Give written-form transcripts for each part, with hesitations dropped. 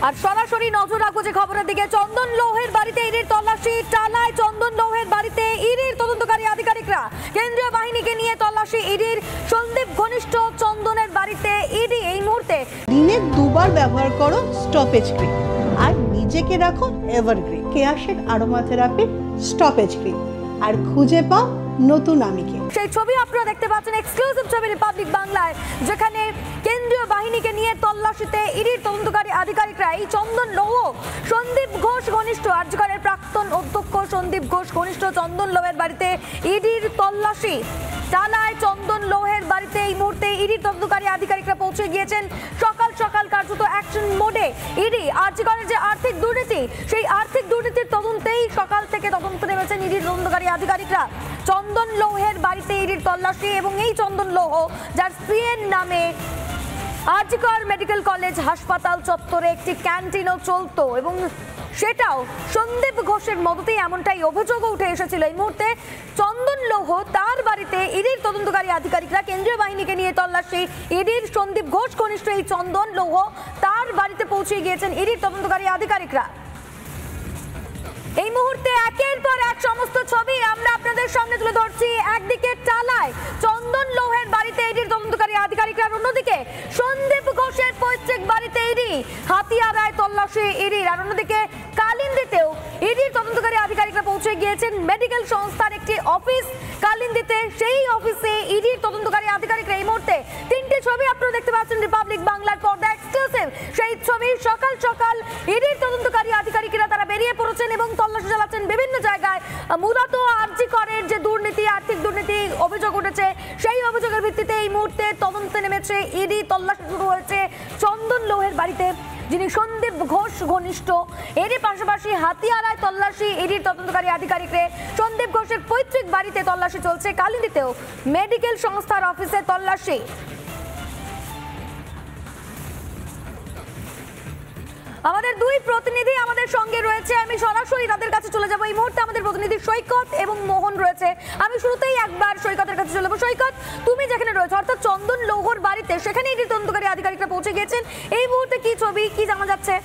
আর সরাসরি নজর রাখবো যে খবরের দিকে। চন্দন লৌহের বাড়িতে ইডির তল্লাশি। টালায় চন্দন লৌহের বাড়িতে ইডির তদন্তকারী আধিকারিকরা। কেন্দ্রীয় বাহিনীকে নিয়ে তল্লাশি ইডির। সন্দীপ ঘনিষ্ঠ চন্দনের বাড়িতে ইডি এই মুহূর্তে। দিনে দুবার ব্যবহার করো স্টপেজ ক্রিম আর নিজেকে রাখো এভারগ্রিন। কেয়াশের আরোমা থেরাপি স্টপেজ ক্রিম আর খুঁজে পাও নতুন আমিকে। সেই ছবি আপনারা দেখতে পাচ্ছেন, এক্সক্লুসিভ ছবি রিপাবলিক বাংলায়, যেখানে কেন্দ্রীয় বাহিনীকে নিয়ে তল্লাশিতে ইডির তদন্তকারী আধিকারিকরা। এই চন্দন লৌহ সন্দীপ ঘোষ ঘনিষ্ঠ আরজিকরের প্রাক্তন অধ্যক্ষ সন্দীপ ঘোষ ঘনিষ্ঠ চন্দন লৌহের বাড়িতে ইডির তল্লাশি। টালায় চন্দন লৌহের বাড়িতে এই মুহূর্তে ইডির তদন্তকারী আধিকারিকরা পৌঁছে গিয়েছেন। সকাল সকাল কার্যত অ্যাকশন মোডে ইডি। আরজিকরের যে আর্থিক দুর্নীতি, সেই আর্থিক দুর্নীতির তদন্তেই সকাল থেকে তদন্ত নেমেছেন ইডির তদন্তকারী আধিকারিকরা। চন্দন লৌহের বাড়িতে ইডির তল্লাশি এবং এই চন্দন লৌহ, যার স্ত্রীর নামে আরজিকর মেডিকেল কলেজ হাসপাতাল চত্বরে একটি ক্যান্টিনও চলতো এবং সেটাও সন্দীপ ঘোষের মদতেই, এমনটাই অভিযোগও উঠে এসেছিল। এই মুহূর্তে চন্দন লৌহ তার বাড়িতে ইডির তদন্তকারী আধিকারিকরা। কেন্দ্রীয় বাহিনীকে নিয়ে তল্লাশি ইডির। সন্দীপ ঘোষ ঘনিষ্ঠ এই চন্দন লৌহ তার বাড়িতে পৌঁছে গিয়েছেন ইডির তদন্তকারী আধিকারিকরা। এই মুহূর্তে একের পর এক সমস্ত ছবি আমরা আপনাদের সামনে তুলে ধরছি। একদিকে টালায় চন্দন লৌহের বাড়িতে ইডির তদন্তকারী আধিকারিকরা, অন্যদিকে সন্দীপ ঘোষের পৈতৃক বাড়িতে ইডি। হাতিয়ারায় তল্লাশি ইডির। আর অন্যদিকে কালিন্দিতেও ইডির তদন্তকারী আধিকারিকরা পৌঁছে গিয়েছেন। মেডিকেল সংস্থার একটি অফিস কালিন্দিতে, সেই অফিসে ইডির তদন্তকারী আধিকারিকরা। এই মুহূর্তে তিনটি ছবি আপনারা দেখতে পাচ্ছেন রিপাবলিক বাংলার পর্দা, এক্সক্লুসিভ সেই ছবি। সকাল সকাল ইডির তদন্তকারী আধিকারিকরা তারা বেরিয়ে পড়েছেন এবং তল্লাশি চালাচ্ছেন বিভিন্ন জায়গায়। মূলত আরজিকরের যে দুর্নীতি, আর্থিক দুর্নীতি অভিযোগ উঠেছে, সেই অভিযোগের ভিত্তিতে এই মুহূর্তে তদন্তে নেমেছে ইডি। তল্লাশি শুরু হয়েছে চন্দন লৌহের বাড়িতে, যিনি সন্দীপ ঘোষ ঘনিষ্ঠ। এরই পাশাপাশি হাতিয়ারায় তল্লাশি ইডির তদন্তকারী আধিকারিকদের। সন্দীপ ঘোষের পৈতৃক বাড়িতে তল্লাশি চলছে। কালিন্দিতেও মেডিকেল সংস্থার অফিসে তল্লাশি। আমাদের দুই প্রতিনিধি আমাদের সঙ্গে রয়েছে, আমি সরাসরি তাদের কাছে চলে যাব। এই মুহূর্তে আমাদের প্রতিনিধি সৈকত এবং মোহন রয়েছে। আমি শুরুতেই একবার সৈকতের কাছে চলে যাবো। সৈকত, তুমি যেখানে রয়েছে, অর্থাৎ চন্দন লৌহর বাড়িতে, সেখানে ইডি তদন্তকারী আধিকারিকরা পৌঁছে গিয়েছেন। এই মুহূর্তে কি ছবি, কি জানা যাচ্ছে?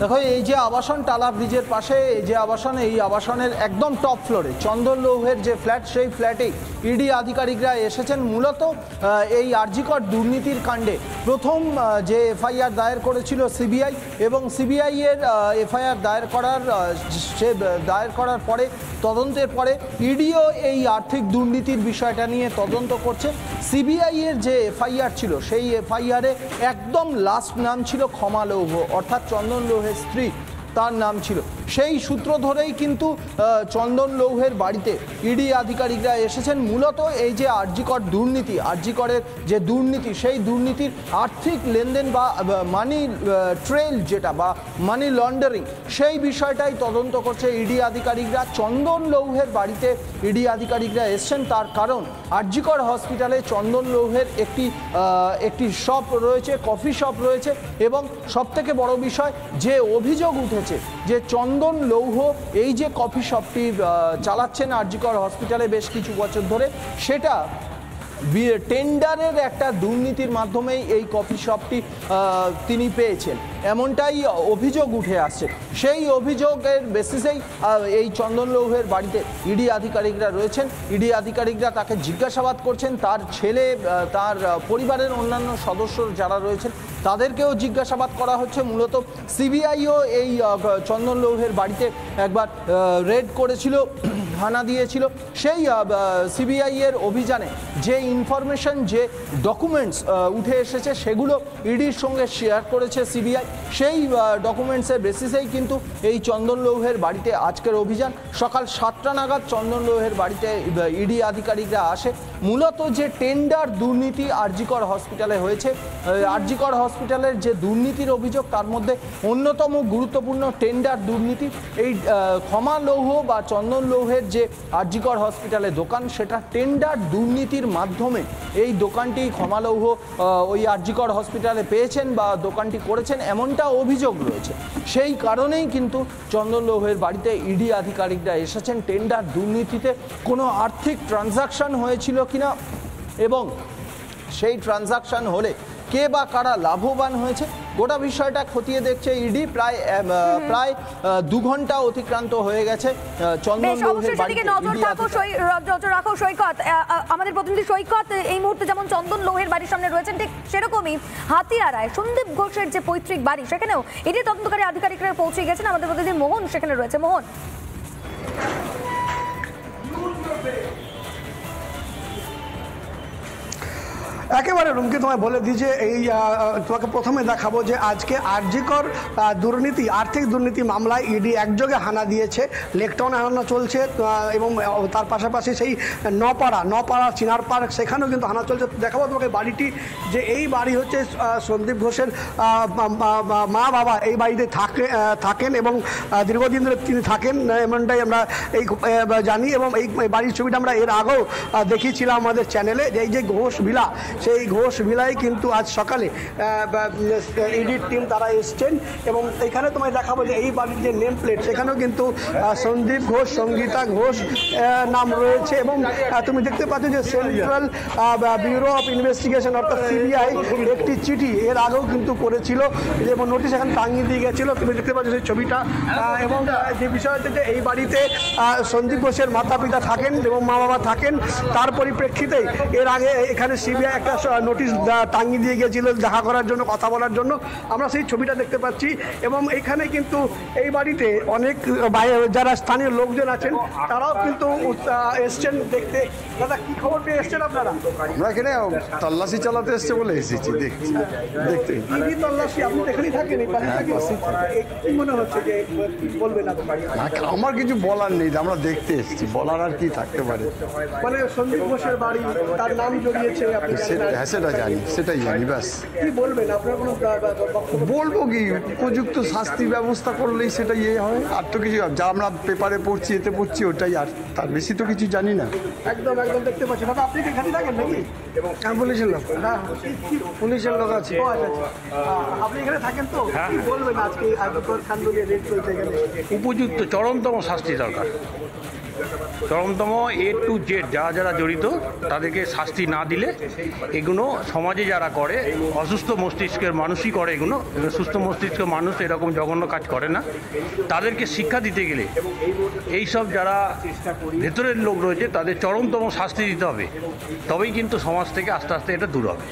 দেখো, এই যে আবাসন টালা ব্রিজের পাশে এই যে আবাসন, এই আবাসনের একদম টপ ফ্লোরে চন্দন লৌহের যে ফ্ল্যাট, সেই ফ্ল্যাটেই ইডি আধিকারিকরা এসেছেন। মূলত এই আরজিকর দুর্নীতির কাণ্ডে প্রথম যে এফআইআর দায়ের করেছিল সিবিআই, এবং সিবিআই এর এফআইআর দায়ের করার পরে, তদন্তের পরে ইডিও এই আর্থিক দুর্নীতির বিষয়টা নিয়ে তদন্ত করছে। সিবিআই এর যে এফআইআর ছিল, সেই এফআইআরে একদম লাস্ট নাম ছিল ক্ষমা লৌহ, অর্থাৎ চন্দন লৌহের স্ত্রী, তার নাম ছিল। সেই সূত্র ধরেই কিন্তু চন্দন লৌহের বাড়িতে ইডি আধিকারিকরা এসেছেন। মূলত এই যে আরজিকর দুর্নীতি, আরজিকরের যে দুর্নীতি, সেই দুর্নীতির আর্থিক লেনদেন বা মানি ট্রেল যেটা, বা মানি লন্ডারিং, সেই বিষয়টাই তদন্ত করছে ইডি আধিকারিকরা। চন্দন লৌহের বাড়িতে ইডি আধিকারিকরা এসছেন তার কারণ, আরজিকর হসপিটালে চন্দন লৌহের একটি শপ রয়েছে, কফি শপ রয়েছে, এবং সবথেকে বড় বিষয় যে অভিযোগ উঠেছে যে চন্দন লৌহ এই যে কফি শপটি চালাচ্ছেন আরজিকর হসপিটালে বেশ কিছু বছর ধরে, সেটা টেন্ডারের একটা দুর্নীতির মাধ্যমেই এই কফি শপটি তিনি পেয়েছেন, এমনটাই অভিযোগ উঠে আসছে। সেই অভিযোগের বেসিসেই এই চন্দন লৌহের বাড়িতে ইডি আধিকারিকরা রয়েছেন। ইডি আধিকারিকরা তাকে জিজ্ঞাসাবাদ করছেন, তার ছেলে, তার পরিবারের অন্যান্য সদস্য যারা রয়েছেন তাদেরকেও জিজ্ঞাসাবাদ করা হচ্ছে। মূলত সিবিআইও এই চন্দন লৌহের বাড়িতে একবার রেড করেছিল, হানা দিয়েছিল। সেই সিবিআই এর অভিযানে যে ইনফরমেশন, যে ডকুমেন্টস উঠে এসেছে, সেগুলো ইডির সঙ্গে শেয়ার করেছে সিবিআই। সেই ডকুমেন্টসের বেসিসেই কিন্তু এই চন্দন লৌহের বাড়িতে আজকের অভিযান। সকাল 7টা নাগাদ চন্দন লৌহের বাড়িতে ইডি আধিকারিকরা আসে। মূলত যে টেন্ডার দুর্নীতি আরজিকর হসপিটালে হয়েছে, আরজিকর হসপিটালের যে দুর্নীতির অভিযোগ, তার মধ্যে অন্যতম গুরুত্বপূর্ণ টেন্ডার দুর্নীতি। এই ক্ষমা লৌহ বা চন্দন লৌহের যে আরজিকর হসপিটালে দোকান, সেটা টেন্ডার দুর্নীতির মাধ্যমে এই দোকানটি ক্ষমা লৌহ ওই আরজিকর হসপিটালে পেয়েছেন বা দোকানটি করেছেন, এমনটা অভিযোগ রয়েছে। সেই কারণেই কিন্তু চন্দন লৌহের বাড়িতে ইডি আধিকারিকরা এসেছেন। টেন্ডার দুর্নীতিতে কোনো আর্থিক ট্রানজাকশন হয়েছিল কিনা এবং সেই ট্রানজাকশন হলে কে বা কারা লাভবান হয়েছে গোটা বিষয়টা খতিয়ে দেখছে ইডি। প্রায় 2 ঘন্টা অতিক্রান্ত হয়ে গেছে চন্দন লোহের বাড়িতে। নজর রাখো সৈকত, আমাদের প্রতিনিধি সৈকত এই মুহূর্তে যেমন চন্দন লোহের বাড়ির সামনে রয়েছেন, ঠিক সেরকমই হাতিয়ারায় সন্দীপ ঘোষের যে পৈতৃক বাড়ি সেখানেও ইডি তদন্তকারী আধিকারিকরা পৌঁছে গেছেন। আমাদের প্রতিনিধি মোহন সেখানে রয়েছে। মোহন, একেবারে রুমকি তোমায় বলে দিই যে এই তোমাকে প্রথমে দেখাবো যে আজকে আরজিকর দুর্নীতি, আর্থিক দুর্নীতি মামলায় ইডি একযোগে হানা দিয়েছে। লেকটাউনে হানা চলছে এবং তার পাশাপাশি সেই নপাড়া চিনার পার্ক সেখানেও কিন্তু হানা চলছে। দেখাবো তোমাকে বাড়িটি, যে এই বাড়ি হচ্ছে সন্দীপ ঘোষের মা বাবা এই বাড়িতে থাকেন এবং দীর্ঘদিন ধরে তিনি থাকেন, এমনটাই আমরা এই জানি। এবং এই বাড়ির ছবিটা আমরা এর আগেও দেখিয়েছিলাম আমাদের চ্যানেলে, যে এই যে ঘোষ ভিলা, সেই ঘোষ ভিলায় কিন্তু আজ সকালে ইডির টিম তারা এসছেন এবং এখানে তোমায় দেখাবো যে এই বাড়ির যে নেম প্লেট সেখানেও কিন্তু সন্দীপ ঘোষ, সঙ্গীতা ঘোষ নাম রয়েছে। এবং তুমি দেখতে পাচ্ছ যে সেন্ট্রাল ব্যুরো অফ ইনভেস্টিগেশন অর্থাৎ সিবিআই একটি চিঠি এর আগেও কিন্তু করেছিল এবং নোটিশ এখানে টাঙিয়ে দিয়ে গেছিলো। তুমি দেখতে পাচ্ছ সেই ছবিটা। এবং যে বিষয় হচ্ছে যে এই বাড়িতে সন্দীপ ঘোষের মাতা পিতা থাকেন এবং মা বাবা থাকেন, তার পরিপ্রেক্ষিতে এর আগে এখানে সিবিআই একটা নোটিশ টাঙিয়ে দিয়ে গিয়েছিল দেখা করার জন্য, কথা বলার জন্য। আমরা সেই ছবিটা দেখতে পাচ্ছি এবং এইখানে কিন্তু এই বাড়িতে অনেক যারা স্থানীয় লোকজন আছেন তারাও কিন্তু এসছেন দেখতে। দাদা, কি খবর পেয়ে এসছেন আপনারা? আমরা এখানে তল্লাশি চালাতে এসছে বলে এসেছি দেখতে। কি তল্লাশি? আপনি এখানেই থাকেন এই বাড়িতে? কি মনে হচ্ছে যে বলবেন আপনি? আমার কিছু বলার নেই, আমরা দেখতে এসেছি, বলার আর কি থাকতে পারে। মানে সন্দীপ ঘোষের বাড়ি, তার নাম জড়িয়েছে, আপনি হ্যাঁ সেটা জানি, সেটাই জানি, ব্যাস। কি বলবেন? আপনার কোনো বলবো কি, উপযুক্ত শাস্তি ব্যবস্থা করলেই সেটা হয়। আর তো কিছু যা আমরা পেপারে পড়ছি, এতে পড়ছি, ওটাই। আর তার বেশি তো কিছু জানি না। একদম দেখতে পাচ্ছি। দাদা, আপনি কি এখানে থাকেন নাকি? পুলিশের লোক, পুলিশের লোক আছে। আপনি এখানে থাকেন তো? কি বলবেন আজকে খানদুলিয়া রেড চলছে এখানে? উপযুক্ত চরমতম শাস্তি দরকার। চরমতম A to Z যারা জড়িত তাদেরকে শাস্তি না দিলে এগুলো সমাজে যারা করে, অসুস্থ মস্তিষ্কের মানুষই করে এগুলো, সুস্থ মস্তিষ্কের মানুষ এরকম জঘন্য কাজ করে না। তাদেরকে শিক্ষা দিতে গেলে এই সব যারা ভেতরের লোক রয়েছে তাদের চরমতম শাস্তি দিতে হবে, তবেই কিন্তু সমাজ থেকে আস্তে আস্তে এটা দূর হবে।